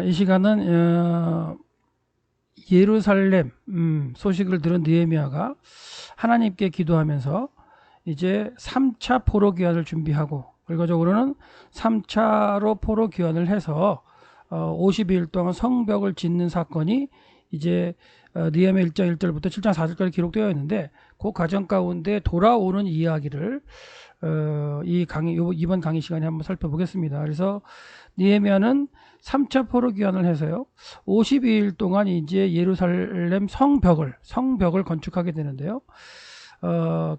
이 시간은 예루살렘 소식을 들은 느헤미야가 하나님께 기도하면서 이제 3차 포로 귀환을 준비하고, 결과적으로는 3차로 포로 귀환을 해서 52일 동안 성벽을 짓는 사건이 이제 느헤미야 1장 1절부터 7장 4절까지 기록되어 있는데, 그 과정 가운데 돌아오는 이야기를 이번 강의 시간에 한번 살펴보겠습니다. 그래서 느헤미야는 3차 포로 귀환을 해서요, 52일 동안 이제 예루살렘 성벽을 건축하게 되는데요.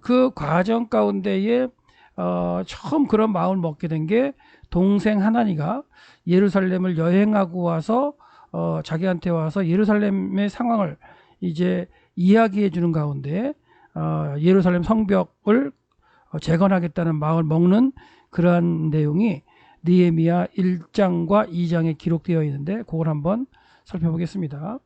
그 과정 가운데에 처음 그런 마음을 먹게 된 게, 동생 하나니가 예루살렘을 여행하고 와서 자기한테 와서 예루살렘의 상황을 이제 이야기해 주는 가운데 예루살렘 성벽을 재건하겠다는 마음을 먹는 그러한 내용이 느헤미야 1장과 2장에 기록되어 있는데, 그걸 한번 살펴보겠습니다.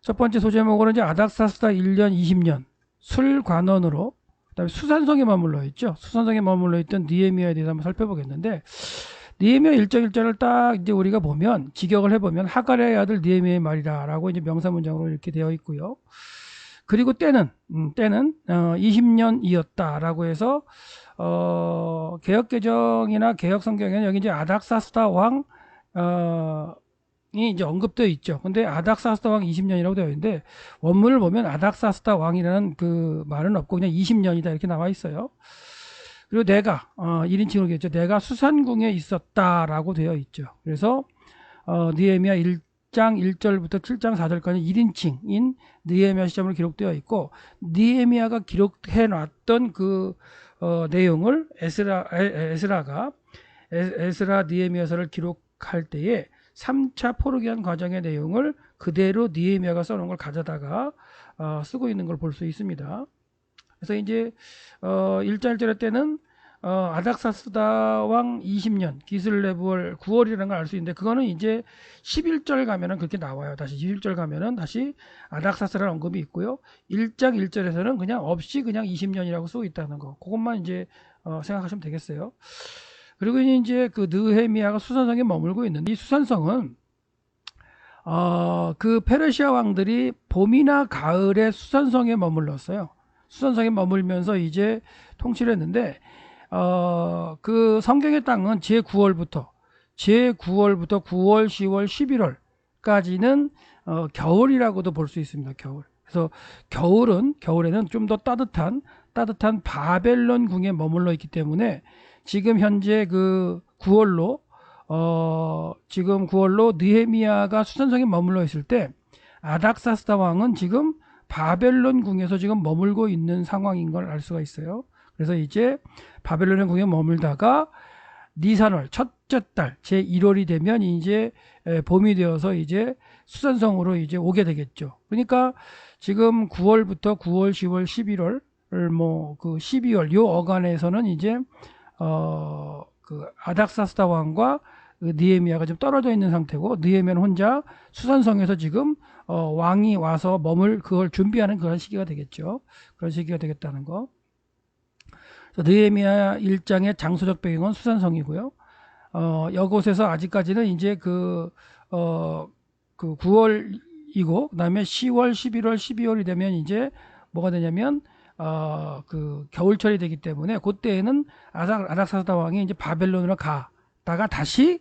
첫 번째 소제목으로 이제 아닥사스다 1년 20년 술관원으로, 그다음에 수산성에 머물러 있죠. 수산성에 머물러 있던 느헤미야에 대해서 한번 살펴보겠는데, 느헤미야 1장 1절을 딱 이제 우리가 보면, 직역을 해보면 하갈의 아들 느헤미야의 말이라라고 이제 명사문장으로 이렇게 되어 있고요. 그리고 때는 20년이었다라고 해서 개혁개정이나 개혁성경에는 여기 이제 아닥사스다 왕이 이제 언급되어 있죠. 근데 아닥사스다 왕 20년이라고 되어 있는데, 원문을 보면 아닥사스다 왕이라는 그 말은 없고 그냥 20년이다 이렇게 나와 있어요. 그리고 내가 1인칭으로겠죠. 내가 수산궁에 있었다라고 되어 있죠. 그래서 느헤미야 1장 1절부터 7장 4절까지 1인칭인 느헤미야 시점으로 기록되어 있고, 느헤미야가 기록해 놨던 그 내용을 에스라 느헤미야서를 기록할 때에 3차 포로기한 과정의 내용을 그대로 느헤미야가 써놓은 걸 가져다가 쓰고 있는 걸 볼 수 있습니다. 그래서 이제 1장 1절의 때는 아닥사스다 왕 20년 기슬레부월 9월이라는 걸 알 수 있는데, 그거는 이제 11절 가면은 그렇게 나와요. 다시 11절 가면은 다시 아닥사스라는 언급이 있고요. 1장 1절에서는 그냥 없이 그냥 20년이라고 쓰고 있다는 거, 그것만 이제 생각하시면 되겠어요. 그리고 이제 그 느헤미야가 수산성에 머물고 있는데, 이 수산성은 그 페르시아 왕들이 봄이나 가을에 수산성에 머물렀어요. 수산성에 머물면서 이제 통치를 했는데, 그 성경의 땅은 제9월부터 9월, 10월, 11월까지는 겨울이라고도 볼 수 있습니다. 겨울. 그래서 겨울에는 좀 더 따뜻한 바벨론 궁에 머물러 있기 때문에, 지금 현재 그 9월로 지금 9월로 느헤미야가 수산성에 머물러 있을 때, 아닥사스다 왕은 지금 바벨론 궁에서 지금 머물고 있는 상황인 걸 알 수가 있어요. 그래서 이제 바벨론 궁에 머물다가 니산월 첫째 달 제 1월이 되면 이제 봄이 되어서 이제 수산성으로 이제 오게 되겠죠. 그러니까 지금 9월부터 9월, 10월, 11월 뭐 그 12월 요 어간에서는 이제 그 아닥사스다 왕과 그 느헤미야가 좀 떨어져 있는 상태고, 느헤미야는 혼자 수산성에서 지금 왕이 와서 그걸 준비하는 그런 시기가 되겠죠. 그런 시기가 되겠다는 거. 느헤미야 1장의 장소적 배경은 수산성이고요. 이곳에서 아직까지는 이제 그 9월이고, 그다음에 10월, 11월, 12월이 되면 이제 뭐가 되냐면 그 겨울철이 되기 때문에, 그때에는 아닥사스다 왕이 이제 바벨론으로 가다가 다시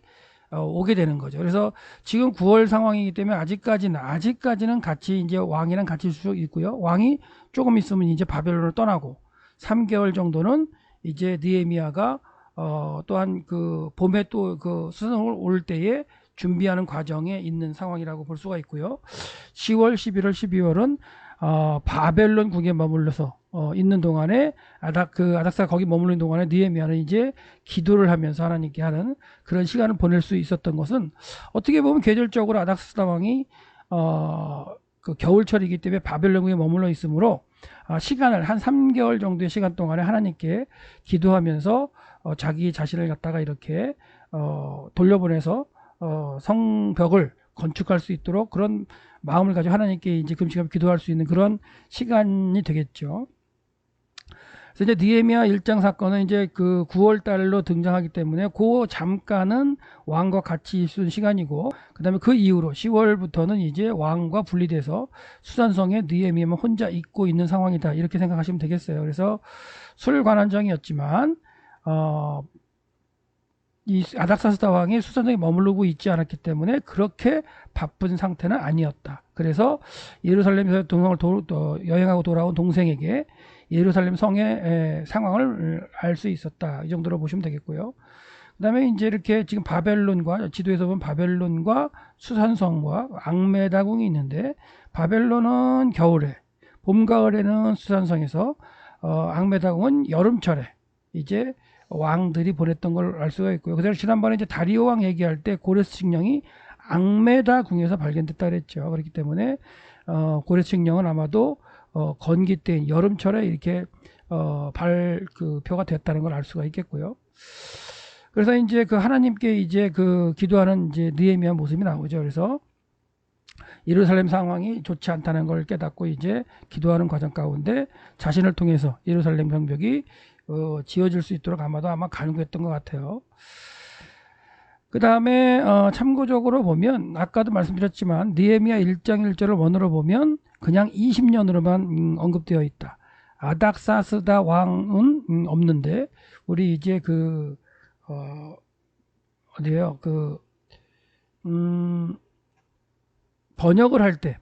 오게 되는 거죠. 그래서 지금 9월 상황이기 때문에 아직까지는 같이 이제 왕이랑 같이 있을 수 있고요. 왕이 조금 있으면 이제 바벨론을 떠나고 3개월 정도는 이제 느헤미야가 또한 그 봄에 또 그 수산을 올 때에 준비하는 과정에 있는 상황이라고 볼 수가 있고요. 10월, 11월, 12월은 바벨론 궁에 머물러서 있는 동안에 아닥사가 거기 머무는 동안에 느헤미야는 이제 기도를 하면서 하나님께 하는 그런 시간을 보낼 수 있었던 것은, 어떻게 보면 계절적으로 아닥사스다 왕이 그 겨울철이기 때문에 바벨론 궁에 머물러 있으므로 시간을 한 3개월 정도의 시간 동안에 하나님께 기도하면서 자기 자신을 갖다가 이렇게 돌려보내서 성벽을 건축할 수 있도록 그런 마음을 가지고 하나님께 이제 금식하며 기도할 수 있는 그런 시간이 되겠죠. 그래서 이제 느헤미야 1장 사건은 이제 그 9월 달로 등장하기 때문에 그 잠깐은 왕과 같이 있은 시간이고, 그다음에 그 이후로 10월부터는 이제 왕과 분리돼서 수산성에 느헤미야만 혼자 있고 있는 상황이다, 이렇게 생각하시면 되겠어요. 그래서 술관원장이었지만 이 아닥사스다 왕이 수산성에 머무르고 있지 않았기 때문에 그렇게 바쁜 상태는 아니었다. 그래서 예루살렘에서 여행하고 돌아온 동생에게 예루살렘 성의 상황을 알 수 있었다, 이 정도로 보시면 되겠고요. 그 다음에 이제 이렇게 지금 바벨론과, 지도에서 보면 바벨론과 수산성과 앙메다궁이 있는데, 바벨론은 겨울에, 봄 가을에는 수산성에서, 앙메다궁은 여름철에 이제 왕들이 보냈던 걸 알 수가 있고요. 그다음에 지난번에 이제 다리오 왕 얘기할 때 고레스 칙령이 앙메다 궁에서 발견됐다 그랬죠. 그렇기 때문에 고레스 칙령은 아마도 건기 때인 여름철에 이렇게 발표가 됐다는 걸 알 수가 있겠고요. 그래서 이제 그 하나님께 이제 그 기도하는 이제 느헤미야 모습이 나오죠. 그래서 예루살렘 상황이 좋지 않다는 걸 깨닫고 이제 기도하는 과정 가운데 자신을 통해서 예루살렘 성벽이 지어질 수 있도록 아마 간구했던 것 같아요. 그 다음에 참고적으로 보면 아까도 말씀드렸지만 느헤미야 1장 1절을 원어로 보면 그냥 20년으로만 언급되어 있다. 아닥사스다 왕은 없는데, 우리 이제 그 어디에요? 번역을 할 때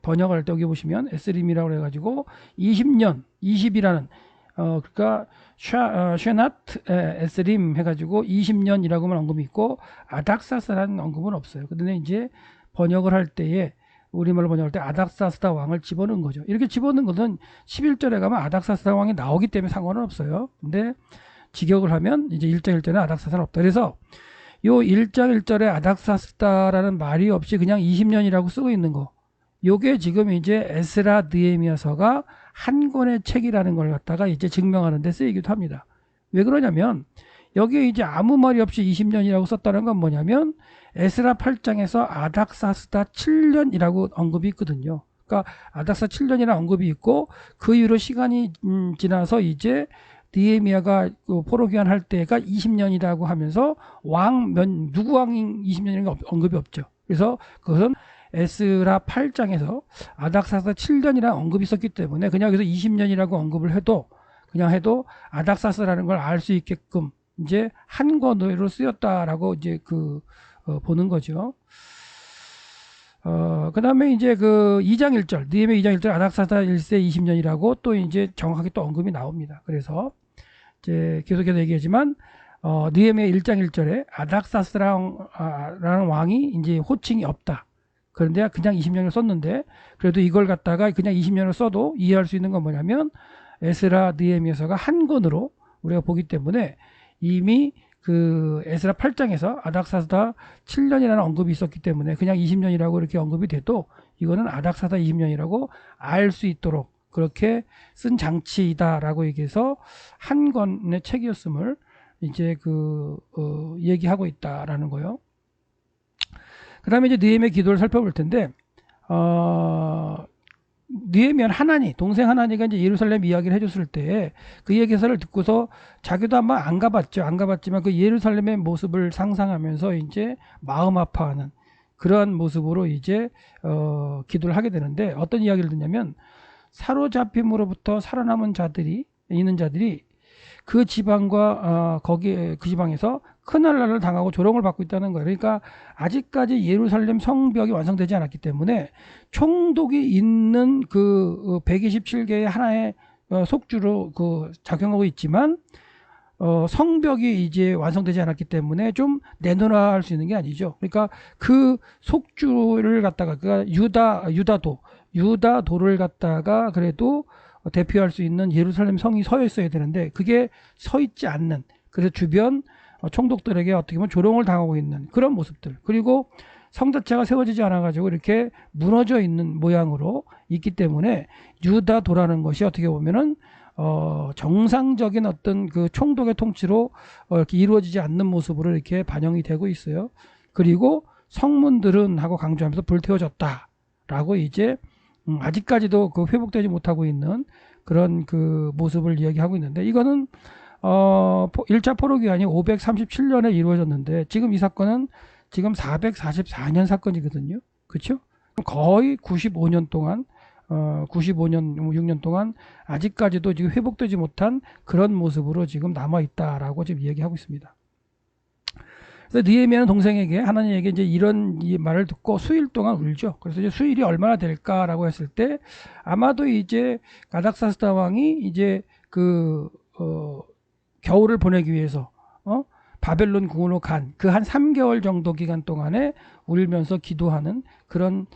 여기 보시면 에스림이라고 해가지고 20년, 20이라는 그러니까 쉐나트 에스림 해가지고 20년이라고만 언급이 있고 아닥사스라는 언급은 없어요. 그런데 이제 번역을 할 때에, 우리말로 번역할 때 아닥사스다 왕을 집어넣은 거죠. 이렇게 집어넣은 것은 11절에 가면 아닥사스다 왕이 나오기 때문에 상관은 없어요. 근데 직역을 하면 이제 1장 1절에 아닥사스는 없다. 그래서 요 1장 1절에 아닥사스다라는 말이 없이 그냥 20년이라고 쓰고 있는 거, 요게 지금 이제 에스라 느헤미야서가 한 권의 책이라는 걸 갖다가 이제 증명하는 데 쓰이기도 합니다. 왜 그러냐면 여기에 이제 아무 말이 없이 20년이라고 썼다는 건 뭐냐면 에스라 8장에서 아닥사스다 7년이라고 언급이 있거든요. 그러니까 아닥사 7년이라는 언급이 있고, 그 이후로 시간이 지나서 이제 느헤미야가 포로 귀환할 때가 20년이라고 하면서 누구 왕이 20년이라는 언급이 없죠. 그래서 그것은 에스라 8장에서 아닥사스다 7년이라는 언급이 있었기 때문에 그냥 여기서 20년이라고 언급을 해도 아닥사스라는 걸 알 수 있게끔 이제 한 권으로 쓰였다라고 이제 보는 거죠. 그 다음에 이제 그 2장 1절, 느헤미야 2장 1절 아닥사스다 1세 20년이라고 또 이제 정확하게 또 언급이 나옵니다. 그래서 이제 계속해서 얘기하지만, 느헤미야 1장 1절에 아닥사스라는 왕이 이제 호칭이 없다. 그런데 그냥 20년을 썼는데, 그래도 이걸 갖다가 그냥 20년을 써도 이해할 수 있는 건 뭐냐면 에스라 느헤미야서가 한 권으로 우리가 보기 때문에 이미 그 에스라 8장에서 아닥사스다 7년이라는 언급이 있었기 때문에 그냥 20년이라고 이렇게 언급이 돼도 이거는 아닥사스다 20년이라고 알 수 있도록 그렇게 쓴 장치이다라고 얘기해서 한 권의 책이었음을 이제 얘기하고 있다라는 거요. 그 다음에 이제 느헤미야 기도를 살펴볼 텐데, 느헤미야는 하나니, 동생 하나니가 이제 예루살렘 이야기를 해줬을 때 그 얘기서를 듣고서 자기도 아마 안 가봤죠. 안 가봤지만 그 예루살렘의 모습을 상상하면서 이제 마음 아파하는 그러한 모습으로 이제 기도를 하게 되는데, 어떤 이야기를 듣냐면 사로잡힘으로부터 살아남은 자들이 그 지방과 그 지방에서 큰 환난을 당하고 조롱을 받고 있다는 거예요. 그러니까 아직까지 예루살렘 성벽이 완성되지 않았기 때문에 총독이 있는 그 127개의 하나의 속주로 작용하고 있지만, 성벽이 이제 완성되지 않았기 때문에 좀 내놓을 수 있는 게 아니죠. 그러니까 그 속주를 갖다가 유다도를 갖다가 그래도 대표할 수 있는 예루살렘 성이 서 있어야 되는데 그게 서 있지 않는, 그래서 주변 총독들에게 어떻게 보면 조롱을 당하고 있는 그런 모습들, 그리고 성 자체가 세워지지 않아 가지고 이렇게 무너져 있는 모양으로 있기 때문에 유다도라는 것이 어떻게 보면은 정상적인 어떤 그 총독의 통치로 이렇게 이루어지지 않는 모습으로 이렇게 반영이 되고 있어요. 그리고 성문들은 하고 강조하면서 불태워졌다라고 이제 아직까지도 회복되지 못하고 있는 그런 그 모습을 이야기하고 있는데, 이거는 1차 포로기한이 537년에 이루어졌는데 지금 이 사건은 지금 444년 사건이거든요. 그렇죠? 거의 95년 동안 95년 6년 동안 아직까지도 지금 회복되지 못한 그런 모습으로 지금 남아 있다라고 지금 이야기하고 있습니다. 그래서 느헤미야는 동생에게, 하나님에게 이제 이런 이 말을 듣고 수일 동안 울죠. 그래서 이제 수일이 얼마나 될까라고 했을 때 아마도 이제 가닥사스다 왕이 이제 그 겨울을 보내기 위해서 바벨론 궁으로 간 그 한 3개월 정도 기간 동안에 울면서 기도하는 그런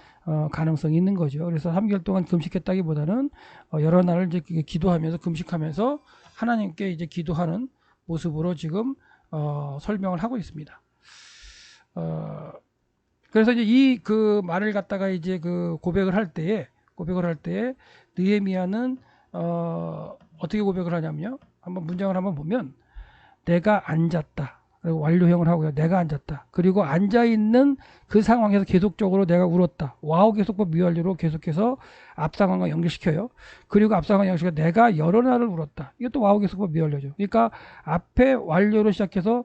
가능성이 있는 거죠. 그래서 3개월 동안 금식했다기보다는 여러 날을 이제 기도하면서 금식하면서 하나님께 이제 기도하는 모습으로 지금 설명을 하고 있습니다. 그래서 이제 이 그 말을 갖다가 이제 그 고백을 할 때에 느헤미야는 어떻게 고백을 하냐면요. 한번 문장을 한번 보면, 내가 앉았다. 그리고 완료형을 하고요. 내가 앉았다. 그리고 앉아있는 그 상황에서 계속적으로 내가 울었다. 와우 계속법 미완료로 계속해서 앞 상황과 연결시켜요. 그리고 앞 상황과 연결시켜 내가 여러 날을 울었다. 이것도 와우 계속법 미완료죠. 그러니까 앞에 완료로 시작해서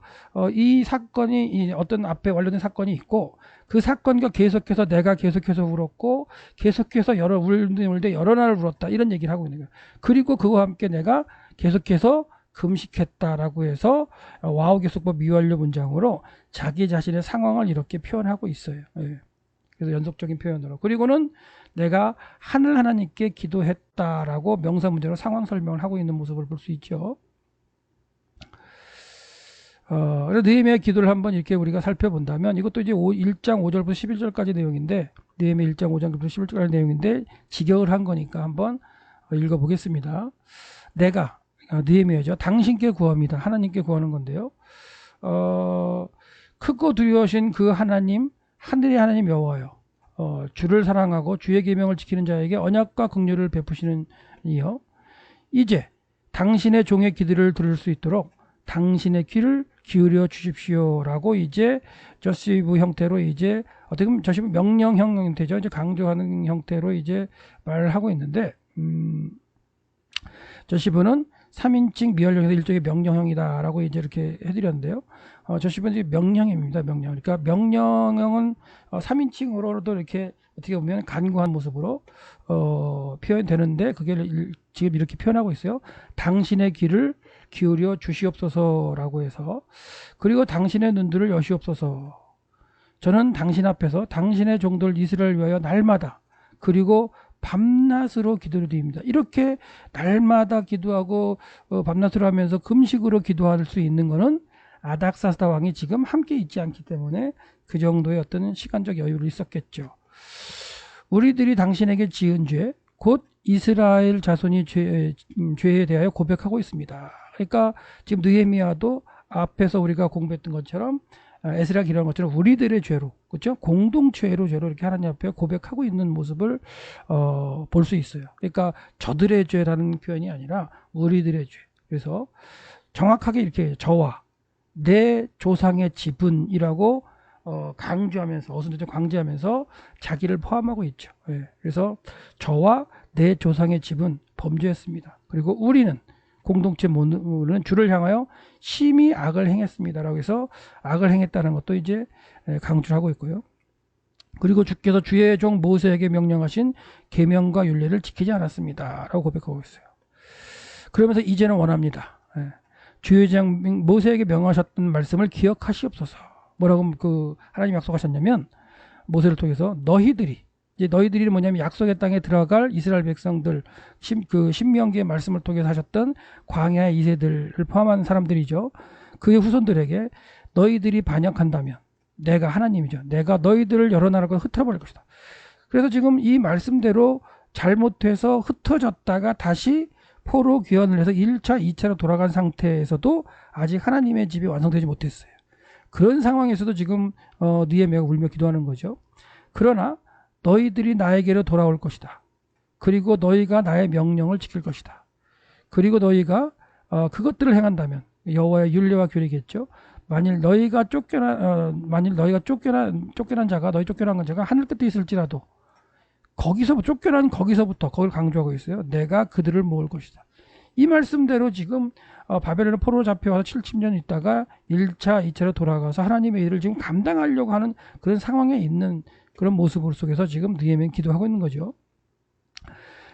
이 사건이 어떤 앞에 완료된 사건이 있고, 그 사건과 계속해서 내가 계속해서 울었고, 계속해서 울때 여러 날을 울었다. 이런 얘기를 하고 있는 거예요. 그리고 그와 함께 내가 계속해서 금식했다라고 해서 와우 계속법 미완료 문장으로 자기 자신의 상황을 이렇게 표현하고 있어요. 예. 그래서 연속적인 표현으로. 그리고는 내가 하늘 하나님께 기도했다라고 명사 문제로 상황 설명을 하고 있는 모습을 볼 수 있죠. 그래서 느헤미야 기도를 한번 이렇게 우리가 살펴본다면, 이것도 이제 1장 5절부터 11절까지 내용인데, 느헤미야 1장 5절부터 11절까지 내용인데 직역을 한 거니까 한번 읽어보겠습니다. 내가, 느헤미야죠. 당신께 구합니다. 하나님께 구하는 건데요. 크고 두려우신 그 하나님, 하늘의 하나님 여호와여, 주를 사랑하고 주의 계명을 지키는 자에게 언약과 긍휼을 베푸시는 이여, 이제 당신의 종의 기도를 들을 수 있도록 당신의 귀를 기울여 주십시오라고 이제 저시브 형태로, 이제 어떻게 보면 저시브 명령형 형태죠. 이제 강조하는 형태로 이제 말을 하고 있는데, 저시브는 3인칭 미완료에서 일종의 명령형이다라고 이제 이렇게 해드렸는데요. 저시브는 이제 명령입니다. 명령. 그러니까 명령형은 3인칭으로도 이렇게 어떻게 보면 간구한 모습으로 표현되는데, 그게 지금 이렇게 표현하고 있어요. 당신의 귀를 기울여 주시옵소서라고 해서, 그리고 당신의 눈들을 여시옵소서. 저는 당신 앞에서 당신의 종들 이스라엘 위하여 날마다 그리고 밤낮으로 기도를 드립니다. 이렇게 날마다 기도하고 밤낮으로 하면서 금식으로 기도할 수 있는 것은 아닥사스다 왕이 지금 함께 있지 않기 때문에 그 정도의 어떤 시간적 여유를 있었겠죠. 우리들이 당신에게 지은 죄, 곧 이스라엘 자손이 죄에 대하여 고백하고 있습니다. 그러니까 지금 느헤미야도 앞에서 우리가 공부했던 것처럼, 에스라 기록한 것처럼 우리들의 죄로, 그렇죠? 공동체로 죄로 이렇게 하나님 앞에 고백하고 있는 모습을 볼 수 있어요. 그러니까 저들의 죄라는 표현이 아니라 우리들의 죄. 그래서 정확하게 이렇게 저와 내 조상의 지분이라고 강조하면서, 어순대로 강조하면서 자기를 포함하고 있죠. 예. 그래서 저와 내 조상의 집은 범죄했습니다. 그리고 우리는 공동체 모두는 주를 향하여 심히 악을 행했습니다라고 해서 악을 행했다는 것도 이제 강조를 하고 있고요. 그리고 주께서 주의 종 모세에게 명령하신 계명과 율례를 지키지 않았습니다라고 고백하고 있어요. 그러면서 이제는 원합니다. 주의 종 모세에게 명하셨던 말씀을 기억하시옵소서. 뭐라고 그 하나님 약속하셨냐면, 모세를 통해서 너희들이, 이제 너희들이 뭐냐면 약속의 땅에 들어갈 이스라엘 백성들, 그 신명기의 말씀을 통해서 하셨던 광야의 이세들을 포함한 사람들이죠. 그의 후손들에게 너희들이 반역한다면 내가 하나님이죠. 내가 너희들을 여러 나라로 흩어버릴 것이다. 그래서 지금 이 말씀대로 잘못해서 흩어졌다가 다시 포로 귀환을 해서 1차, 2차로 돌아간 상태에서도 아직 하나님의 집이 완성되지 못했어요. 그런 상황에서도 지금 느헤미야가 울며 기도하는 거죠. 그러나 너희들이 나에게로 돌아올 것이다. 그리고 너희가 나의 명령을 지킬 것이다. 그리고 너희가 그것들을 행한다면, 여호와의 율례와 규례겠죠. 만일 너희가 쫓겨난 자가, 너희 쫓겨난 자가 하늘 끝에 있을지라도 거기서부터 쫓겨난 거기서부터 그걸 강조하고 있어요. 내가 그들을 모을 것이다. 이 말씀대로 지금 바벨론의 포로로 잡혀와서 70년 있다가 1차, 2차로 돌아가서 하나님의 일을 지금 감당하려고 하는 그런 상황에 있는 그런 모습 속에서 지금 느헤미야는 기도하고 있는 거죠.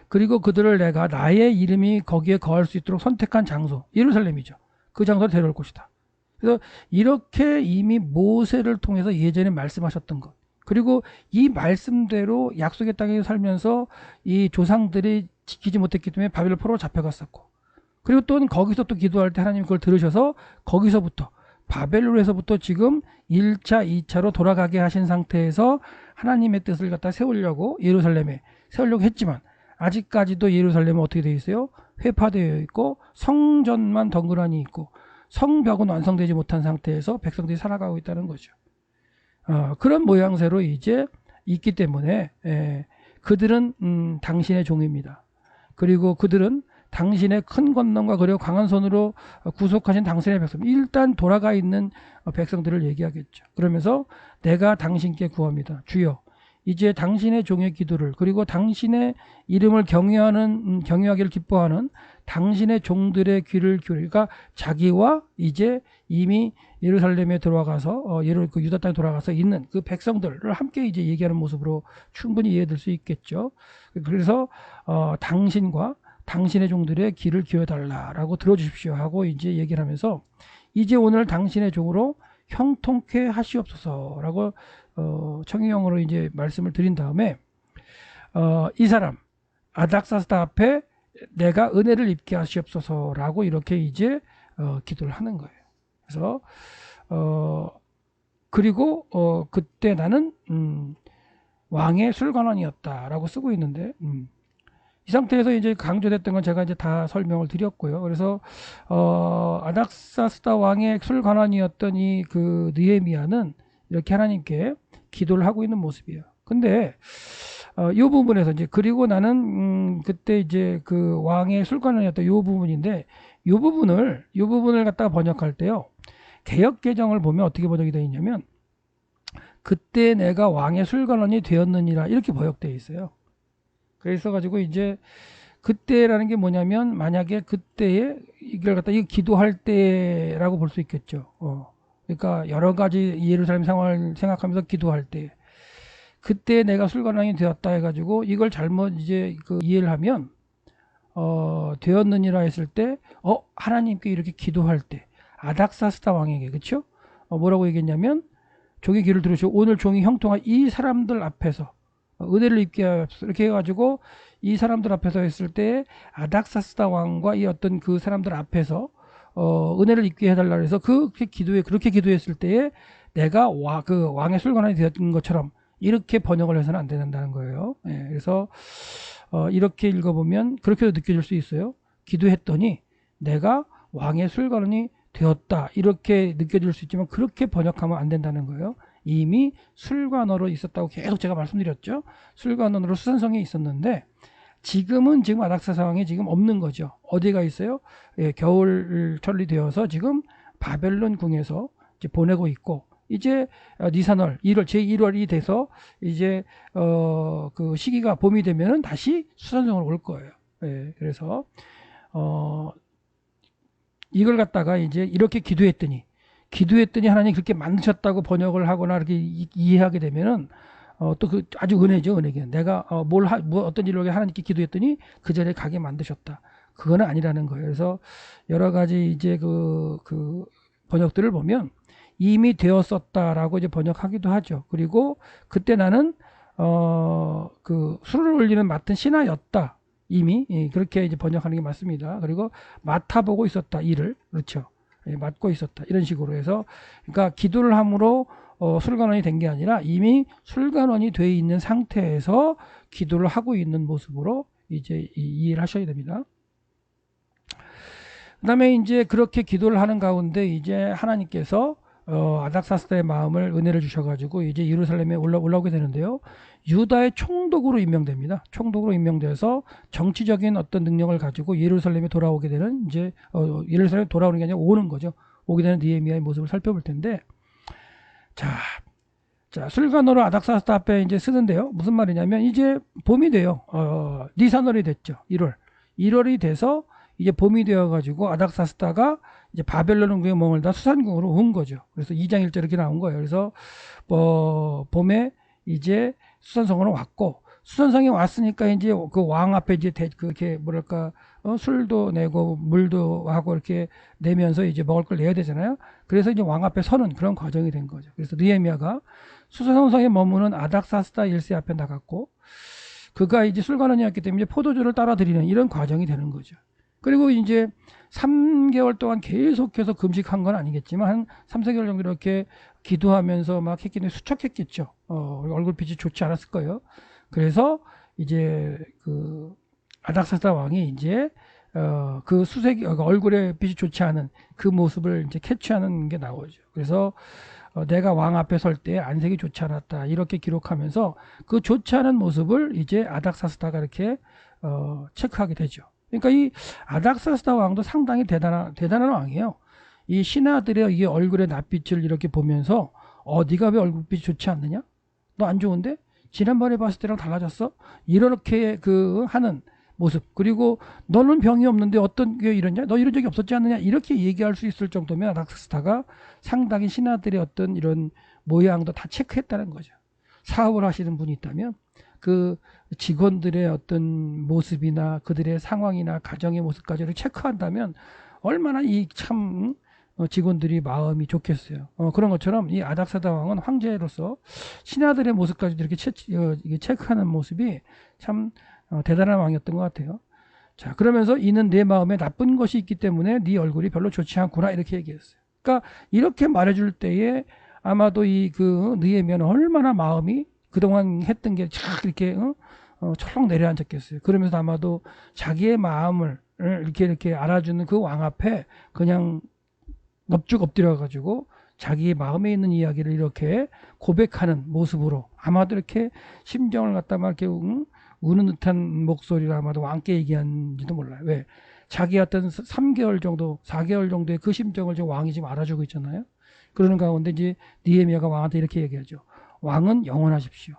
그리고 그들을 내가 나의 이름이 거기에 거할 수 있도록 선택한 장소, 예루살렘이죠. 그 장소로 데려올 것이다. 그래서 이렇게 이미 모세를 통해서 예전에 말씀하셨던 것, 그리고 이 말씀대로 약속의 땅에 살면서 이 조상들이 지키지 못했기 때문에 바벨론 포로로 잡혀갔었고, 그리고 또 거기서 또 기도할 때 하나님이 그걸 들으셔서 거기서부터 바벨론에서부터 지금 1차, 2차로 돌아가게 하신 상태에서 하나님의 뜻을 갖다 세우려고 예루살렘에 세우려고 했지만 아직까지도 예루살렘은 어떻게 되어 있어요? 회파되어 있고 성전만 덩그러니 있고 성벽은 완성되지 못한 상태에서 백성들이 살아가고 있다는 거죠. 그런 모양새로 이제 있기 때문에 그들은 당신의 종입니다. 그리고 그들은 당신의 큰 권능과 그리고 강한 손으로 구속하신 당신의 백성, 일단 돌아가 있는 백성들을 얘기하겠죠. 그러면서 내가 당신께 구합니다. 주여, 이제 당신의 종의 기도를, 그리고 당신의 이름을 경외하기를 기뻐하는 당신의 종들의 귀를 기울이니까 자기와 이제 이미 예루살렘에 들어가서 그 유다 땅에 돌아가서 있는 그 백성들을 함께 이제 얘기하는 모습으로 충분히 이해될 수 있겠죠. 그래서 당신과 당신의 종들의 귀를 기울여달라라고 들어주십시오 하고 이제 얘기를 하면서 이제 오늘 당신의 종으로 형통케 하시옵소서라고 청유형으로 이제 말씀을 드린 다음에 이 사람 아닥사스다 앞에 내가 은혜를 입게 하시옵소서라고 이렇게 이제 기도를 하는 거예요. 그래서 그리고 그때 나는 왕의 술관원이었다라고 쓰고 있는데 이 상태에서 이제 강조됐던 건 제가 이제 다 설명을 드렸고요. 그래서 아닥사스다 왕의 술관원이었던 이 그 느헤미야는 이렇게 하나님께 기도를 하고 있는 모습이에요. 근데 이 부분에서 이제 그리고 나는 그때 이제 그 왕의 술관원이었던 이 부분인데 이 부분을 갖다가 번역할 때요. 개역 개정을 보면 어떻게 번역이 되어 있냐면 그때 내가 왕의 술관원이 되었느니라 이렇게 번역되어 있어요. 그래서 가지고 이제 그때라는 게 뭐냐면 만약에 그때에 이걸 갖다 이거 기도할 때라고 볼 수 있겠죠. 그러니까 여러 가지 예루살렘 상황을 생각하면서 기도할 때 그때 내가 술관원이 되었다 해가지고 이걸 잘못 이제 그 이해를 하면 되었느니라 했을 때 하나님께 이렇게 기도할 때 아닥사스다 왕에게 그렇죠? 뭐라고 얘기했냐면 종의 귀를 들으시고 오늘 종이 형통한 이 사람들 앞에서 은혜를 입게 하옵소서 이렇게 해가지고 이 사람들 앞에서 했을 때 아닥사스다 왕과 이 어떤 그 사람들 앞에서 은혜를 입게 해달라 그래서 그렇게 기도했을 때에 내가 그 왕의 술관원이 되었던 것처럼 이렇게 번역을 해서는 안 된다는 거예요. 그래서 이렇게 읽어보면 그렇게도 느껴질 수 있어요. 기도했더니 내가 왕의 술관원이 되었다 이렇게 느껴질 수 있지만 그렇게 번역하면 안 된다는 거예요. 이미 술관원으로 있었다고 계속 제가 말씀드렸죠. 술관원으로 수산성에 있었는데 지금 아닥사스다 왕이 지금 없는 거죠. 어디가 있어요? 겨울철이 되어서 지금 바벨론 궁에서 이제 보내고 있고 이제 니산월 1월 제1월이 돼서 이제 그 시기가 봄이 되면은 다시 수산성으로 올 거예요. 그래서 이걸 갖다가 이제 이렇게 기도했더니 하나님 그렇게 만드셨다고 번역을 하거나 이렇게 이해하게 되면은 또 그 아주 은혜죠, 은혜게. 내가 어떤 일을 하나님께 기도했더니 그 자리에 가게 만드셨다. 그거는 아니라는 거예요. 그래서 여러 가지 이제 그 번역들을 보면 이미 되었었다라고 이제 번역하기도 하죠. 그리고 그때 나는 그 술을 올리는 맡은 신하였다. 이미 그렇게 이제 번역하는 게 맞습니다. 그리고 맡아보고 있었다 일을 그렇죠. 맡고 있었다 이런 식으로 해서 그러니까 기도를 함으로 술관원이 된 게 아니라 이미 술관원이 돼 있는 상태에서 기도를 하고 있는 모습으로 이제 이해를 하셔야 됩니다. 그다음에 이제 그렇게 기도를 하는 가운데 이제 하나님께서 아닥사스다의 마음을 은혜를 주셔가지고 이제 예루살렘에 올라오게 되는데요. 유다의 총독으로 임명됩니다. 총독으로 임명돼서 정치적인 어떤 능력을 가지고 예루살렘에 돌아오게 되는 이제 예루살렘에 돌아오는 게 아니라 오는 거죠. 오게 되는 느헤미야의 모습을 살펴볼 텐데, 자 자, 술관어로 아닥사스다 앞에 이제 쓰는데요. 무슨 말이냐면 이제 봄이 돼요. 니산월이 됐죠. 1월. 1월이 돼서 이제 봄이 되어 가지고 아닥사스다가 이제 바벨론 왕국에 머물다 수산궁으로 온 거죠. 그래서 2장 1절 이렇게 나온 거예요. 그래서 봄에 이제 수산성으로 왔고, 수산성에 왔으니까 이제 그 왕 앞에 이제 그렇게 뭐랄까 술도 내고 물도 하고 이렇게 내면서 이제 먹을 걸 내야 되잖아요. 그래서 이제 왕 앞에 서는 그런 과정이 된 거죠. 그래서 느헤미야가 수산성에 머무는 아닥사스다 1세 앞에 나갔고, 그가 이제 술관원이었기 때문에 포도주를 따라 드리는 이런 과정이 되는 거죠. 그리고 이제 3개월 동안 계속해서 금식한 건 아니겠지만 한 3, 4개월 정도 이렇게 기도하면서 막 했기 때문에 수척했겠죠. 얼굴빛이 좋지 않았을 거예요. 그래서 이제 그 아닥사스다 왕이 이제 그 수색 얼굴에 빛이 좋지 않은 그 모습을 이제 캐치하는 게 나오죠. 그래서 내가 왕 앞에 설 때 안색이 좋지 않았다 이렇게 기록하면서 그 좋지 않은 모습을 이제 아닥사스다가 이렇게 체크하게 되죠. 그러니까 이 아닥사스다 왕도 상당히 대단한 왕이에요. 이 신하들의 이 얼굴의 낯빛을 이렇게 보면서 네가 왜 얼굴빛이 좋지 않느냐? 너 안 좋은데? 지난번에 봤을 때랑 달라졌어? 이렇게 그 하는 모습. 그리고 너는 병이 없는데 어떤 게 이러냐? 너 이런 적이 없었지 않느냐? 이렇게 얘기할 수 있을 정도면 아닥사스다가 상당히 신하들의 어떤 이런 모양도 다 체크했다는 거죠. 사업을 하시는 분이 있다면 그 직원들의 어떤 모습이나 그들의 상황이나 가정의 모습까지를 체크한다면 얼마나 이 참 직원들이 마음이 좋겠어요. 그런 것처럼 이 아닥사다 왕은 황제로서 신하들의 모습까지도 이렇게 체크하는 모습이 참 대단한 왕이었던 것 같아요. 자, 그러면서 이는 내 마음에 나쁜 것이 있기 때문에 네 얼굴이 별로 좋지 않구나 이렇게 얘기했어요. 그러니까 이렇게 말해줄 때에 아마도 이 그 느헤미야는 얼마나 마음이 그동안 했던 게 쫙 이렇게 철렁 내려앉았겠어요. 그러면서 아마도 자기의 마음을 이렇게 알아주는 그 왕 앞에 그냥 넙죽 엎드려 가지고 자기의 마음에 있는 이야기를 이렇게 고백하는 모습으로 아마도 이렇게 심정을 갖다 막 이렇게 우는 듯한 목소리로 아마도 왕께 얘기한지도 몰라요. 왜? 자기 어떤 3개월 정도, 4개월 정도의 그 심정을 지금 왕이 지금 알아주고 있잖아요. 그러는 가운데 이제 느헤미야가 왕한테 이렇게 얘기하죠. 왕은 영원하십시오.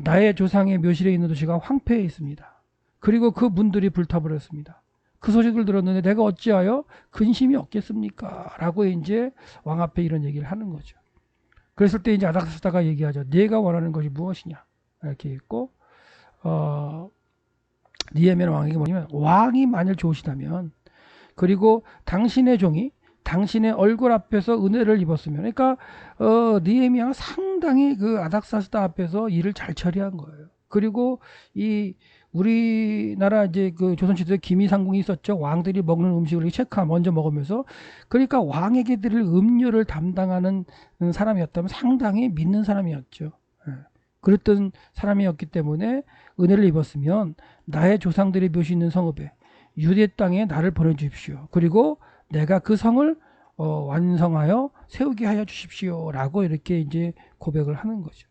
나의 조상의 묘실에 있는 도시가 황폐해 있습니다. 그리고 그 문들이 불타버렸습니다. 그 소식을 들었는데 내가 어찌하여 근심이 없겠습니까? 라고 이제 왕 앞에 이런 얘기를 하는 거죠. 그랬을 때 이제 아닥사스다가 얘기하죠. 네가 원하는 것이 무엇이냐? 이렇게 있고, 느헤미야 왕에게 뭐냐면 왕이 만일 좋으시다면 그리고 당신의 종이 당신의 얼굴 앞에서 은혜를 입었으면, 그러니까 느헤미야가 상당히 그 아닥사스다 앞에서 일을 잘 처리한 거예요. 그리고 이 우리나라 이제 그 조선시대에 기미상궁이 있었죠. 왕들이 먹는 음식을 먼저 먹으면서, 그러니까 왕에게 드릴 음료를 담당하는 사람이었다면 상당히 믿는 사람이었죠. 그랬던 사람이었기 때문에 은혜를 입었으면 나의 조상들이 묘시 있는 성읍에 유대 땅에 나를 보내주십시오. 그리고 내가 그 성을 완성하여 세우게 하여 주십시오. 라고 이렇게 이제 고백을 하는 거죠.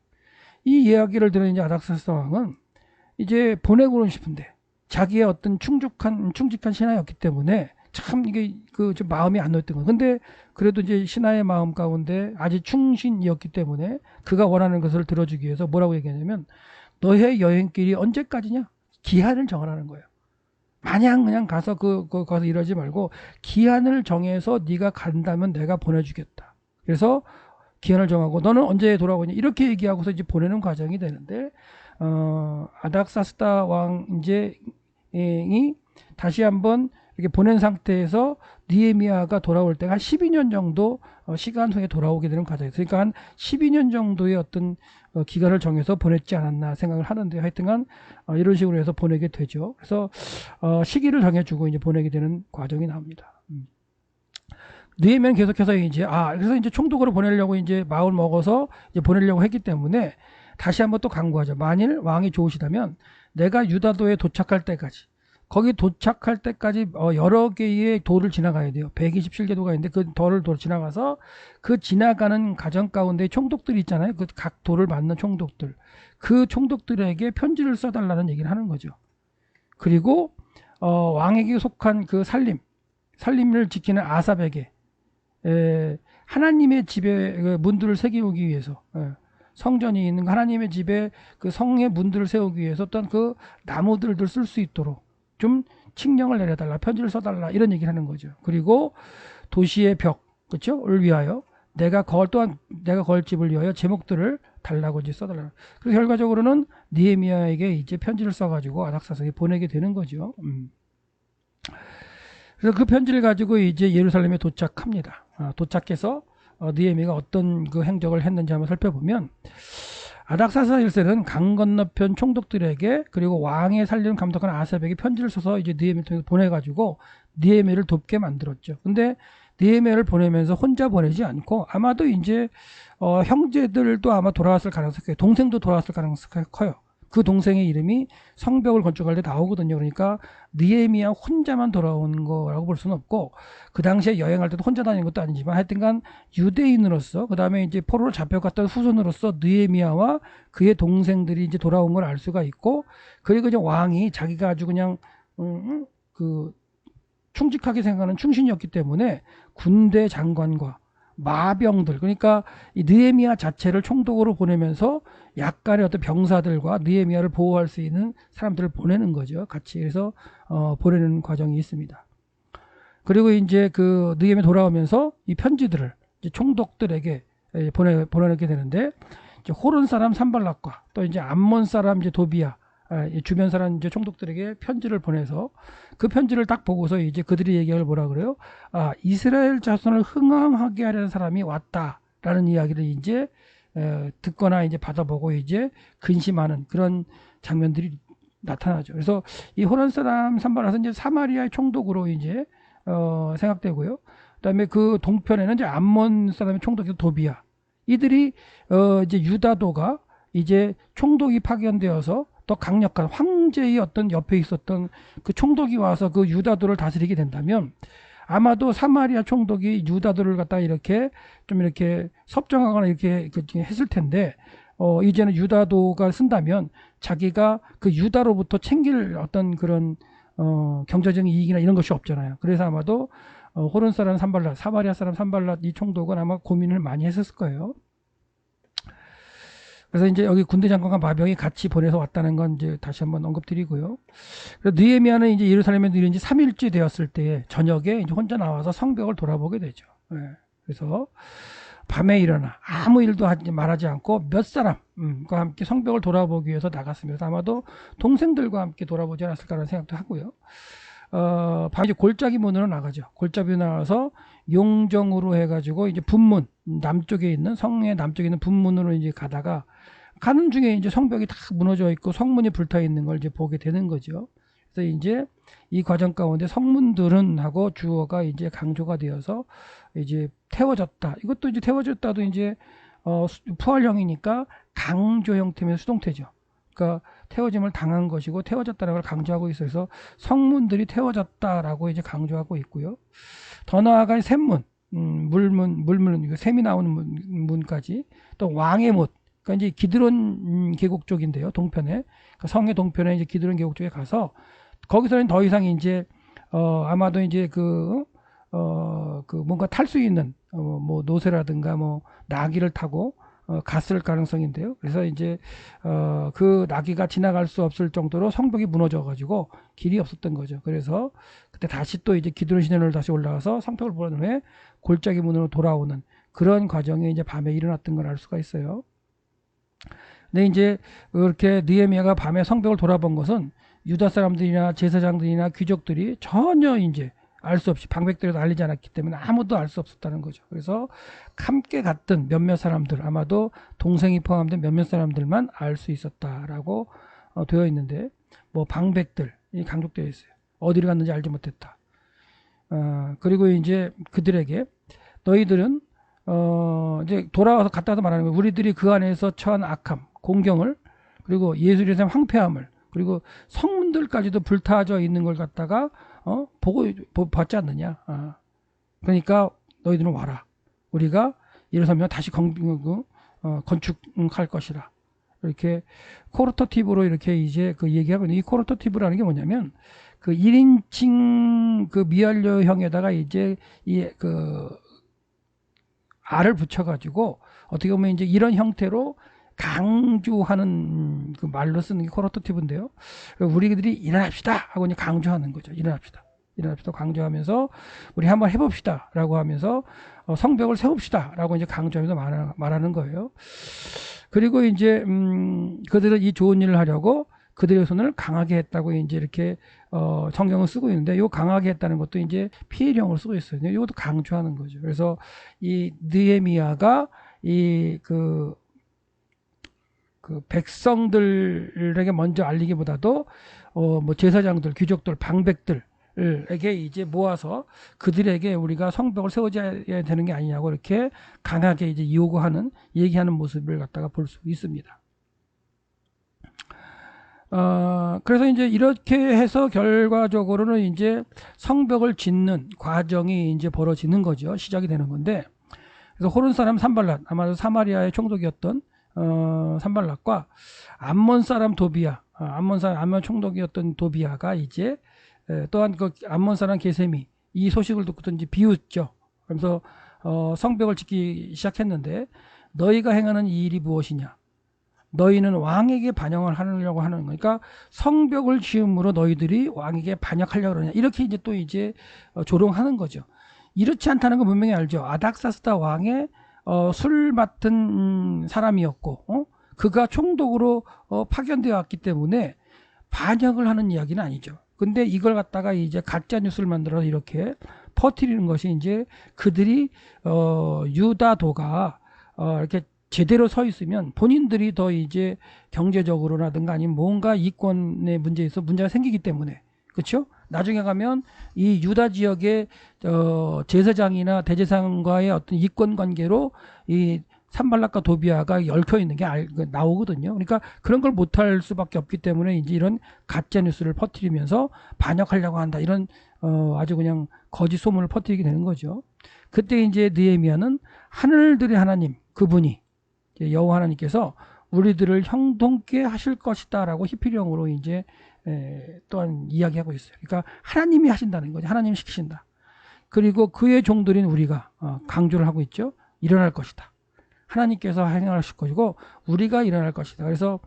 이 이야기를 들은 이제 아닥사스다 왕은 이제 보내고는 싶은데 자기의 어떤 충직한 신하였기 때문에 참 이게 그 좀 마음이 안 놓였던 거예요. 근데 그래도 이제 신하의 마음 가운데 아직 충신이었기 때문에 그가 원하는 것을 들어주기 위해서 뭐라고 얘기하냐면 너의 여행길이 언제까지냐? 기한을 정하라는 거예요. 마냥 그냥 가서 가서 이러지 말고 기한을 정해서 네가 간다면 내가 보내주겠다. 그래서 기한을 정하고 너는 언제 돌아오냐 이렇게 얘기하고서 이제 보내는 과정이 되는데 아닥사스다 왕이 다시 한번 이렇게 보낸 상태에서 느헤미야가 돌아올 때가 한 12년 정도 시간 후에 돌아오게 되는 과정이에요. 그러니까 한 12년 정도의 어떤 기간을 정해서 보냈지 않았나 생각을 하는데 하여튼간 이런 식으로 해서 보내게 되죠. 그래서 시기를 정해주고 이제 보내게 되는 과정이 나옵니다. 느헤미야는 계속해서 이제 그래서 이제 총독으로 보내려고 이제 마음을 먹어서 이제 보내려고 했기 때문에 다시 한번 또 강구하죠. 만일 왕이 좋으시다면 내가 유다도에 도착할 때까지 거기 도착할 때까지 여러 개의 도를 지나가야 돼요. 127개 도가 있는데 그 도를 지나가서 그 지나가는 가정 가운데 총독들이 있잖아요. 그 각 도를 맡는 총독들. 그 총독들에게 편지를 써달라는 얘기를 하는 거죠. 그리고 왕에게 속한 그 살림을 지키는 아삽에게 하나님의 집에 그 문들을 새기기 위해서, 성전이 있는 하나님의 집에 그 성의 문들을 세우기 위해서 어떤 그 나무들을 쓸 수 있도록 좀 칙령을 내려달라, 편지를 써달라, 이런 얘기를 하는 거죠. 그리고 도시의 벽, 그렇죠?를 위하여 내가 거할 집을 위하여 제목들을 달라고 이제 써달라. 그래서 결과적으로는 느헤미야에게 이제 편지를 써가지고 아닥사스에게 보내게 되는 거죠. 그래서 그 편지를 가지고 이제 예루살렘에 도착합니다. 도착해서 느헤미야가 어떤 그 행적을 했는지 한번 살펴보면, 아닥사스 1세는 강 건너편 총독들에게 그리고 왕의 살림을 감독하는 아삽에게 편지를 써서 이제 느헤미야를 통해서 보내가지고 느헤미야를 돕게 만들었죠. 근데 느헤미야를 보내면서 혼자 보내지 않고 아마도 이제 형제들도 아마 돌아왔을 가능성이 커요. 동생도 돌아왔을 가능성이 커요. 그 동생의 이름이 성벽을 건축할 때 나오거든요. 그러니까 느헤미야 혼자만 돌아온 거라고 볼 수는 없고, 그 당시에 여행할 때도 혼자 다니는 것도 아니지만 하여튼간 유대인으로서, 그 다음에 이제 포로로 잡혀갔던 후손으로서 느헤미야와 그의 동생들이 이제 돌아온 걸 알 수가 있고, 그리고 이제 왕이 자기가 아주 그냥 그 충직하게 생각하는 충신이었기 때문에 군대 장관과 마병들, 그러니까 이 느헤미야 자체를 총독으로 보내면서 약간의 어떤 병사들과 느헤미야를 보호할 수 있는 사람들을 보내는 거죠. 같이. 그래서 보내는 과정이 있습니다. 그리고 이제 그 느헤미야 돌아오면서 이 편지들을 이제 총독들에게 보내게 되는데, 이제 호론 사람 산발락과 또 이제 암몬 사람 이제 도비야, 주변 사람 이제 총독들에게 편지를 보내서 그 편지를 딱 보고서 이제 그들이 얘기를 뭐라 그래요? 이스라엘 자손을 흥황하게 하려는 사람이 왔다라는 이야기를 이제 듣거나 이제 받아보고 이제 근심하는 그런 장면들이 나타나죠. 그래서 이 호론 사람 산발락은 이제 사마리아의 총독으로 이제 생각되고요. 그다음에 그 동편에는 이제 암몬 사람의 총독이 도비야. 이들이 이제 유다도가 이제 총독이 파견되어서 더 강력한 황제의 어떤 옆에 있었던 그 총독이 와서 그 유다도를 다스리게 된다면, 아마도 사마리아 총독이 유다도를 갖다 이렇게 좀 이렇게 섭정하거나 이렇게 했을 텐데, 이제는 유다도가 쓴다면 자기가 그 유다로부터 챙길 어떤 그런 경제적인 이익이나 이런 것이 없잖아요. 그래서 아마도 호른 사람 산발랏, 사마리아 사람 산발랏 이 총독은 아마 고민을 많이 했었을 거예요. 그래서 이제 여기 군대 장관과 마병이 같이 보내서 왔다는 건 이제 다시 한번 언급드리고요. 그래서 느헤미야는 이제 예루살렘에 들인 지 3일째 되었을 때 저녁에 이제 혼자 나와서 성벽을 돌아보게 되죠. 그래서 밤에 일어나 아무 일도 말하지 않고 몇 사람과 함께 성벽을 돌아보기 위해서 나갔습니다. 아마도 동생들과 함께 돌아보지 않았을까라는 생각도 하고요. 밤에 이제 골짜기 문으로 나가죠. 골짜기 나와서 용정으로 해가지고 이제 분문, 남쪽에 있는 성의 남쪽에 있는 분문으로 이제 가다가 가는 중에 이제 성벽이 다 무너져 있고 성문이 불타 있는 걸 이제 보게 되는 거죠. 그래서 이제 이 과정 가운데 성문들은 하고 주어가 이제 강조가 되어서 이제 태워졌다. 이것도 이제 태워졌다도 이제 부활형이니까 강조 형태의 수동태죠. 그러니까 태워짐을 당한 것이고 태워졌다는 걸 강조하고 있어서 성문들이 태워졌다라고 이제 강조하고 있고요. 더 나아가 샘문, 물문, 샘이 나오는 문까지, 또 왕의 못, 그러니까 이제 기드론 계곡 쪽인데요, 동편에, 그러니까 성의 동편에 이제 기드론 계곡 쪽에 가서 거기서는 더 이상 이제 아마도 이제 그 뭔가 탈 수 있는 뭐 노새라든가 뭐 나귀를 타고 갔을 가능성인데요. 그래서 이제 그 나귀가 지나갈 수 없을 정도로 성벽이 무너져 가지고 길이 없었던 거죠. 그래서 그때 다시 또 이제 기드론 시내로 다시 올라가서 성벽을 보는 후에 골짜기 문으로 돌아오는 그런 과정이 이제 밤에 일어났던 걸 알 수가 있어요. 근데 이제 그렇게 느헤미야가 밤에 성벽을 돌아본 것은 유다 사람들이나 제사장들이나 귀족들이 전혀 이제 알 수 없이 방백들에도 알리지 않았기 때문에 아무도 알 수 없었다는 거죠. 그래서 함께 갔던 몇몇 사람들, 아마도 동생이 포함된 몇몇 사람들만 알 수 있었다라고 되어 있는데, 뭐 방백들이 강조되어 있어요. 어디를 갔는지 알지 못했다. 그리고 이제 그들에게 너희들은 이제 돌아와서 갔다 와서 말하는 거예요. 우리들이 그 안에서 처한 악함, 공경을, 그리고 예수에 대한 황폐함을, 그리고 성문들까지도 불타져 있는 걸 갖다가 보고 봤지 않느냐. 그러니까 너희들은 와라. 우리가 예루살렘을 다시 건축할 것이라. 이렇게 코르터티브로 이렇게 이제 그 얘기하고 있는, 이 코르터티브라는 게 뭐냐면 그 1인칭 그 미완료형에다가 이제 이 그 알을 붙여가지고 어떻게 보면 이제 이런 형태로 강조하는 그 말로 쓰는 게 코로터티브인데요. 우리들이 일어납시다 하고 이제 강조하는 거죠. 일어납시다. 일어납시다 강조하면서 우리 한번 해봅시다 라고 하면서 성벽을 세웁시다 라고 이제 강조하면서 말하는 거예요. 그리고 이제 그들은 이 좋은 일을 하려고 그들의 손을 강하게 했다고 이제 이렇게 성경을 쓰고 있는데, 이 강하게 했다는 것도 이제 피해령으로 쓰고 있어요. 이것도 강조하는 거죠. 그래서 이 느헤미야가 그 백성들에게 먼저 알리기보다도 뭐 제사장들, 귀족들, 방백들에게 이제 모아서 그들에게 우리가 성벽을 세워줘야 되는 게 아니냐고 이렇게 강하게 이제 요구하는, 얘기하는 모습을 갖다가 볼 수 있습니다. 그래서 이제 이렇게 해서 결과적으로는 이제 성벽을 짓는 과정이 이제 벌어지는 거죠. 시작이 되는 건데, 그래서 호른 사람 산발랏, 아마도 사마리아의 총독이었던 산발랏과 암몬 사람 도비야, 암몬 총독이었던 도비야가 이제 또한 그 암몬 사람 게셈이 이 소식을 듣고도 이제 비웃죠. 그래서 성벽을 짓기 시작했는데, 너희가 행하는 이 일이 무엇이냐? 너희는 왕에게 반역을 하려고 하는 거니까 성벽을 지음으로 너희들이 왕에게 반역하려고 그러냐, 이렇게 이제 또 이제 조롱하는 거죠. 이렇지 않다는 거 분명히 알죠. 아닥사스다 왕의 술 맡은 사람이었고 그가 총독으로 파견되어 왔기 때문에 반역을 하는 이야기는 아니죠. 근데 이걸 갖다가 이제 가짜 뉴스를 만들어서 이렇게 퍼뜨리는 것이 이제 그들이 유다도가 이렇게 제대로 서 있으면 본인들이 더 이제 경제적으로라든가 아니면 뭔가 이권의 문제에서 문제가 생기기 때문에, 그렇죠? 나중에 가면 이 유다 지역의 제사장이나 대제사장과의 어떤 이권 관계로 이 산발락과 도비아가 얽혀 있는 게 나오거든요. 그러니까 그런 걸 못할 수밖에 없기 때문에 이제 이런 가짜 뉴스를 퍼뜨리면서 반역하려고 한다, 이런 아주 그냥 거짓 소문을 퍼뜨리게 되는 거죠. 그때 이제 느헤미야는 하늘들의 하나님, 그분이 여호와 하나님께서 우리들을 형통케 하실 것이다라고 히피령으로 이제 또한 이야기하고 있어요. 그러니까 하나님이 하신다는 거죠. 하나님이 시키신다. 그리고 그의 종들인 우리가 강조를 하고 있죠. 일어날 것이다. 하나님께서 행하실 것이고 우리가 일어날 것이다. 그래서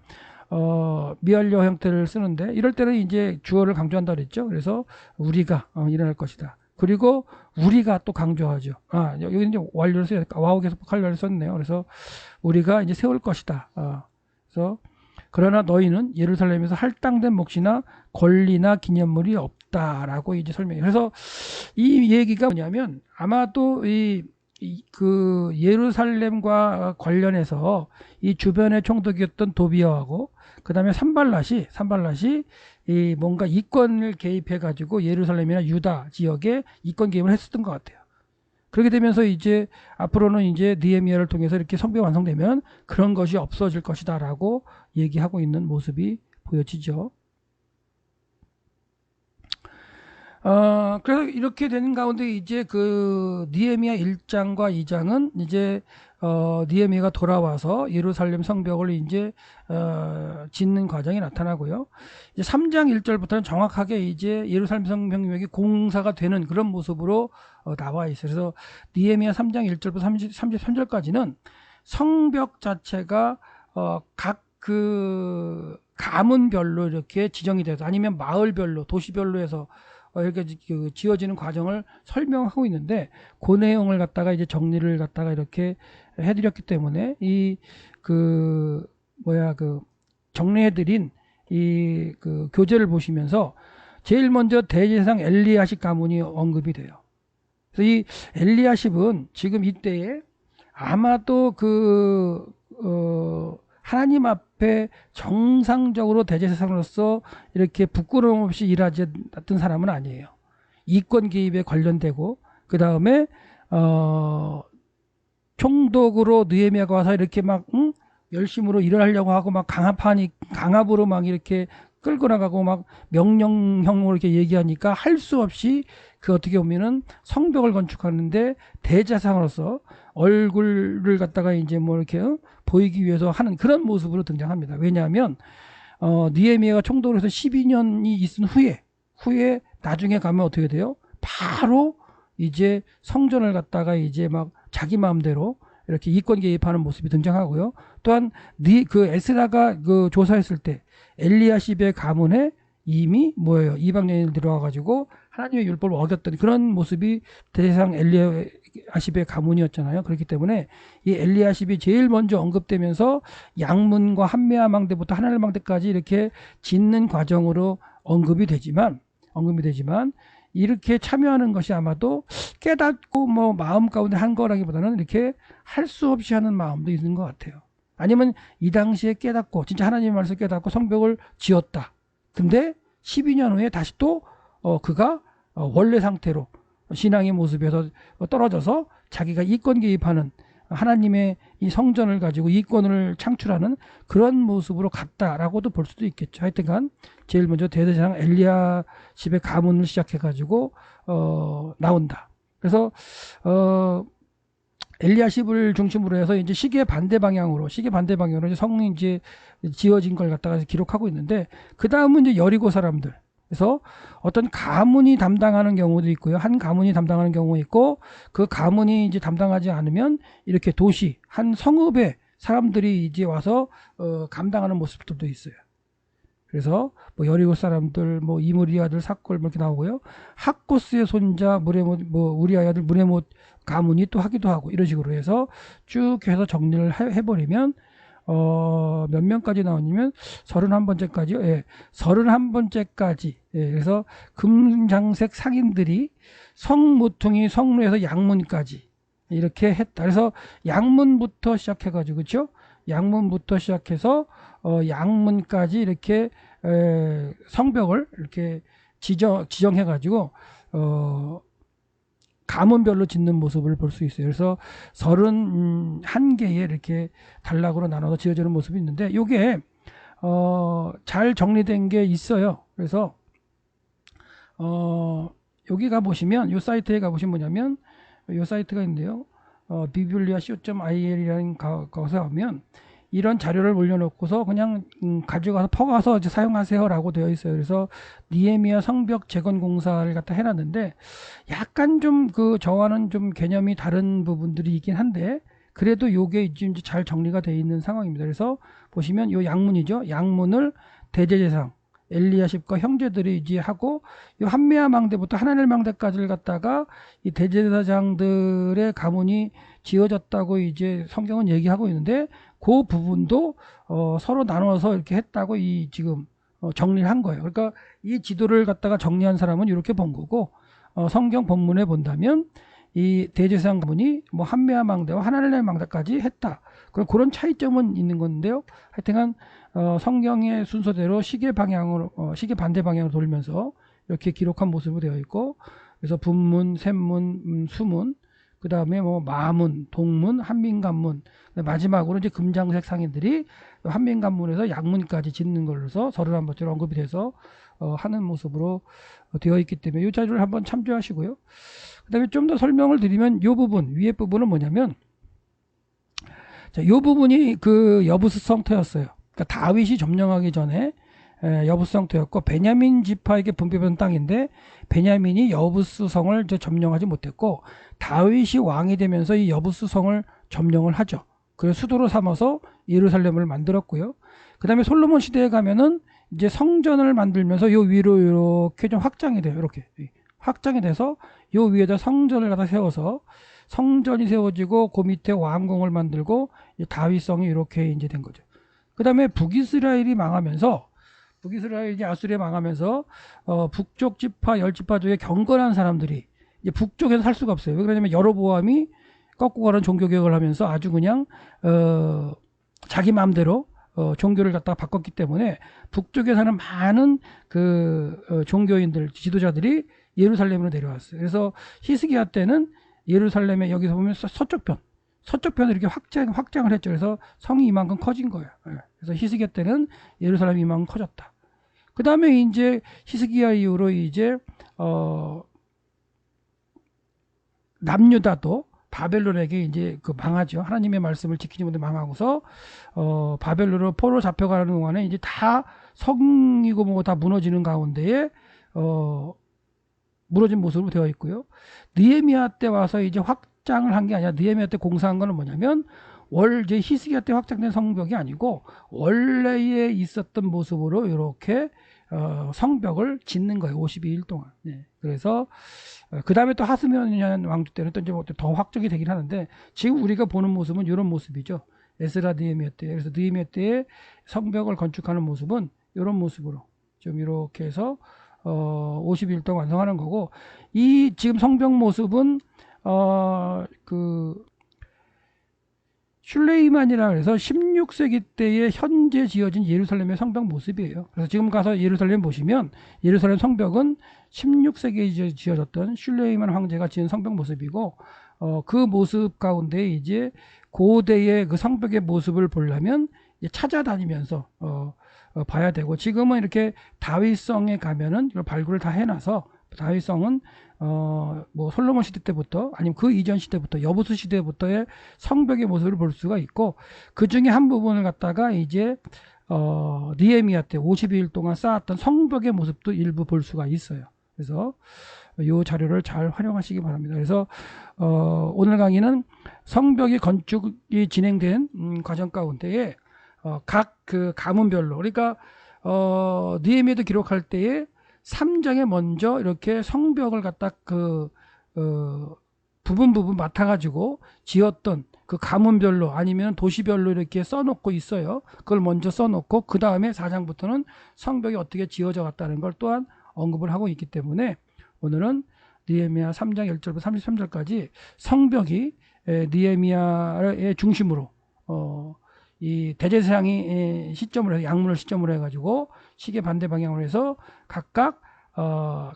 미완료 형태를 쓰는데, 이럴 때는 이제 주어를 강조한다 그랬죠. 그래서 우리가 일어날 것이다. 그리고 우리가 또 강조하죠. 여기 이제 완료를 써야 될까? 와우 계속 완료를 썼네요. 그래서 우리가 이제 세울 것이다. 그래서 그러나 너희는 예루살렘에서 할당된 몫이나 권리나 기념물이 없다라고 이제 설명해요. 그래서 이 얘기가 뭐냐면, 아마도 그 예루살렘과 관련해서 이 주변의 총독이었던 도비아하고 그 다음에 산발랏이 이 뭔가 이권을 개입해 가지고 예루살렘이나 유다 지역에 이권 개입을 했었던 것 같아요. 그렇게 되면서 이제 앞으로는 이제 느헤미야를 통해서 이렇게 성벽이 완성되면 그런 것이 없어질 것이다라고 얘기하고 있는 모습이 보여지죠. 그래서 이렇게 되는 가운데 이제 그 느헤미야 1장과 2장은 이제 느헤미야가 돌아와서 예루살렘 성벽을 이제 짓는 과정이 나타나고요. 이제 3장 1절부터는 정확하게 이제 예루살렘 성벽이 공사가 되는 그런 모습으로 나와 있어요. 그래서 느헤미야 3장 1절부터 33절까지는 성벽 자체가 각 그 가문별로 이렇게 지정이 돼서, 아니면 마을별로, 도시별로 해서 이렇게 지어지는 과정을 설명하고 있는데, 그 내용을 갖다가 이제 정리를 갖다가 이렇게 해드렸기 때문에 정리해드린 이 그 교재를 보시면서 제일 먼저 대제사장 엘리야십 가문이 언급이 돼요. 그래서 이 엘리야십은 지금 이때에 아마도 하나님 앞에 정상적으로 대제사장으로서 이렇게 부끄러움 없이 일하지 않던 사람은 아니에요. 이권 개입에 관련되고, 그 다음에 총독으로 느헤미야가 와서 이렇게 막 열심으로 일을 하려고 하고 막 강압으로 막 이렇게 끌고 나가고 막 명령형으로 이렇게 얘기하니까 할 수 없이 그 어떻게 보면은 성벽을 건축하는데 대제사장으로서 얼굴을 갖다가 이제 뭐 이렇게 보이기 위해서 하는 그런 모습으로 등장합니다. 왜냐하면 느헤미야가 총독으로 해서 12년이 있은 후에 나중에 가면 어떻게 돼요? 바로 이제 성전을 갖다가 이제 막 자기 마음대로 이렇게 이권 개입하는 모습이 등장하고요. 또한 그 에스라가 그 조사했을 때 엘리야십의 가문에 이미 뭐예요? 이방 여인을 들어와가지고 하나님의 율법을 어겼던 그런 모습이 대제사장 엘리야십의 가문이었잖아요. 그렇기 때문에 이 엘리야십이 제일 먼저 언급되면서 양문과 한메아 망대부터 하나님 망대까지 이렇게 짓는 과정으로 언급이 되지만 이렇게 참여하는 것이 아마도 깨닫고 뭐 마음 가운데 한 거라기보다는 이렇게 할 수 없이 하는 마음도 있는 것 같아요. 아니면 이 당시에 깨닫고 진짜 하나님의 말씀을 깨닫고 성벽을 지었다. 근데 12년 후에 다시 또 그가 원래 상태로 신앙의 모습에서 떨어져서 자기가 이권 개입하는 하나님의 이 성전을 가지고 이권을 창출하는 그런 모습으로 갔다라고도 볼 수도 있겠죠. 하여튼간 제일 먼저 대제사장 엘리야십의 가문을 시작해가지고 나온다. 그래서 엘리야십을 중심으로 해서 이제 시계 반대 방향으로 이제 성이 이제 지어진 걸 갖다가 기록하고 있는데, 그 다음은 이제 여리고 사람들. 그래서 어떤 가문이 담당하는 경우도 있고요. 한 가문이 담당하는 경우 있고, 그 가문이 이제 담당하지 않으면 이렇게 도시, 한 성읍의 사람들이 이제 와서 감당하는 모습들도 있어요. 그래서 뭐 여리고 사람들, 뭐 이므리 아들 삭골 뭐 이렇게 나오고요. 학고스의 손자 무레못, 뭐 우리아의 아들 무레못 가문이 또 하기도 하고, 이런 식으로 해서 쭉 해서 정리를 해버리면 몇 명까지 나오냐면 31번째까지요. 예, 31번째까지. 예, 그래서 금장색 상인들이 성모퉁이 성루에서 양문까지 이렇게 했다. 그래서 양문부터 시작해가지고, 그렇죠? 양문부터 시작해서 양문까지 이렇게 성벽을 이렇게 지정해가지고 가문별로 짓는 모습을 볼 수 있어요. 그래서 31개의 이렇게 단락으로 나눠서 지어지는 모습이 있는데, 이게 잘 정리된 게 있어요. 그래서 여기 가보시면, 이 사이트에 가보시면 뭐냐면, 이 사이트가 있는데요. 비블리아 co.il이라는 것에 가면 이런 자료를 올려놓고서 그냥 가져가서 퍼가서 이제 사용하세요라고 되어 있어요. 그래서 니에미야 성벽 재건 공사를 갖다 해놨는데, 약간 좀 그 저와는 좀 개념이 다른 부분들이 있긴 한데, 그래도 요게 이제 잘 정리가 되어 있는 상황입니다. 그래서 보시면 요 양문이죠. 양문을 대제사장 엘리야십과 형제들이 이제 하고, 이 한메아 망대부터 하나넬 망대까지를 갖다가 이 대제사장들의 가문이 지어졌다고 이제 성경은 얘기하고 있는데, 그 부분도 서로 나눠서 이렇게 했다고 이 지금 정리를 한 거예요. 그러니까 이 지도를 갖다가 정리한 사람은 이렇게 본 거고, 성경 본문에 본다면 이 대제사장 가문이 뭐 한메아 망대와 하나넬 망대까지 했다. 그런 차이점은 있는 건데요. 하여튼간 성경의 순서대로 시계 방향으로 시계 반대 방향으로 돌면서 이렇게 기록한 모습으로 되어 있고, 그래서 분문, 샘문, 수문, 그 다음에 뭐 마문, 동문, 한민관문, 마지막으로 이제 금장색 상인들이 한민관문에서 양문까지 짓는 걸로서 31번째로 언급이 돼서 하는 모습으로 되어 있기 때문에 이 자료를 한번 참조하시고요. 그 다음에 좀 더 설명을 드리면, 이 부분, 위에 부분은 뭐냐면, 자, 이 부분이 그 여부스 성터였어요. 그러니까 다윗이 점령하기 전에 여부스 성터였고, 베냐민 지파에게 분배받은 땅인데, 베냐민이 여부스 성을 점령하지 못했고, 다윗이 왕이 되면서 이 여부스 성을 점령을 하죠. 그래서 수도로 삼아서 예루살렘을 만들었고요. 그 다음에 솔로몬 시대에 가면은 이제 성전을 만들면서 요 위로 이렇게 좀 확장이 돼요. 이렇게 확장이 돼서 요 위에다 성전을 갖다 세워서 성전이 세워지고, 그 밑에 왕궁을 만들고, 다윗성이 이렇게 이제 된 거죠. 그 다음에 북이스라엘이 망하면서, 북이스라엘이 아수리에 망하면서 북쪽 지파 10지파 중에 경건한 사람들이 이제 북쪽에서 살 수가 없어요. 왜 그러냐면 여로보암이 꺾고 가는 종교개혁을 하면서 아주 그냥 자기 마음대로 종교를 갖다가 바꿨기 때문에 북쪽에 사는 많은 그 종교인들, 지도자들이 예루살렘으로 내려왔어요. 그래서 히스기야 때는 예루살렘에, 여기서 보면 서쪽편을 이렇게 확장을 했죠. 그래서 성이 이만큼 커진 거예요. 그래서 히스기야 때는 예루살렘이 이만큼 커졌다. 그 다음에 이제 히스기야 이후로 이제 남유다도 바벨론에게 이제 그 망하죠. 하나님의 말씀을 지키지 못해 망하고서 바벨론으로 포로 잡혀가는 동안에 이제 다 성이고 뭐고 다 무너지는 가운데에 무너진 모습으로 되어 있고요. 느헤미야 때 와서 이제 확장을 한 게 아니라 느헤미야 때 공사한 거는 뭐냐면 이제 히스기야 때 확장된 성벽이 아니고 원래에 있었던 모습으로 이렇게 성벽을 짓는 거예요. 52일 동안. 네. 그래서 그 다음에 또 하스모니안 왕조 때는 또 이제 더 확정이 되긴 하는데 지금 우리가 보는 모습은 이런 모습이죠. 에스라 느헤미야 때. 그래서 느헤미야 때의 성벽을 건축하는 모습은 이런 모습으로 좀 이렇게 해서 52일 동안 완성하는 거고, 이 지금 성벽 모습은 그 슐레이만이라 해서 16세기 때에 현재 지어진 예루살렘의 성벽 모습이에요. 그래서 지금 가서 예루살렘 보시면 예루살렘 성벽은 16세기에 지어졌던 슐레이만 황제가 지은 성벽 모습이고, 그 모습 가운데 이제 고대의 그 성벽의 모습을 보려면 찾아다니면서 봐야 되고, 지금은 이렇게 다윗성에 가면은 이걸 발굴을 다 해놔서 다윗성은 뭐 솔로몬 시대 때부터 아니면 그 이전 시대부터 여부수 시대부터의 성벽의 모습을 볼 수가 있고, 그 중에 한 부분을 갖다가 이제 느헤미야 때 52일 동안 쌓았던 성벽의 모습도 일부 볼 수가 있어요. 그래서 이 자료를 잘 활용하시기 바랍니다. 그래서 오늘 강의는 성벽의 건축이 진행된 과정 가운데에 각 그 가문별로, 그러니까 느헤미야도 기록할 때에 3장에 먼저 이렇게 성벽을 갖다 부분 맡아가지고 지었던 그 가문별로 아니면 도시별로 이렇게 써놓고 있어요. 그걸 먼저 써놓고 그 다음에 4장부터는 성벽이 어떻게 지어져 갔다는 걸 또한 언급을 하고 있기 때문에 오늘은 느헤미야 3장 1절부터 33절까지 성벽이 느헤미야의 중심으로 이 대제사장이 시점으로 해서 양문을 시점으로 해가지고 시계 반대 방향으로 해서 각각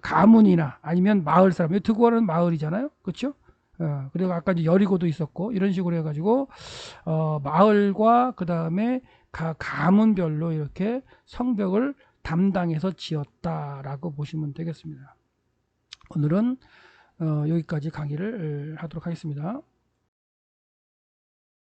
가문이나 아니면 마을 사람, 드고아는 마을이잖아요, 그렇죠? 그리고 아까 이제 여리고도 있었고 이런 식으로 해가지고 마을과 그 다음에 가문별로 이렇게 성벽을 담당해서 지었다라고 보시면 되겠습니다. 오늘은 여기까지 강의를 하도록 하겠습니다.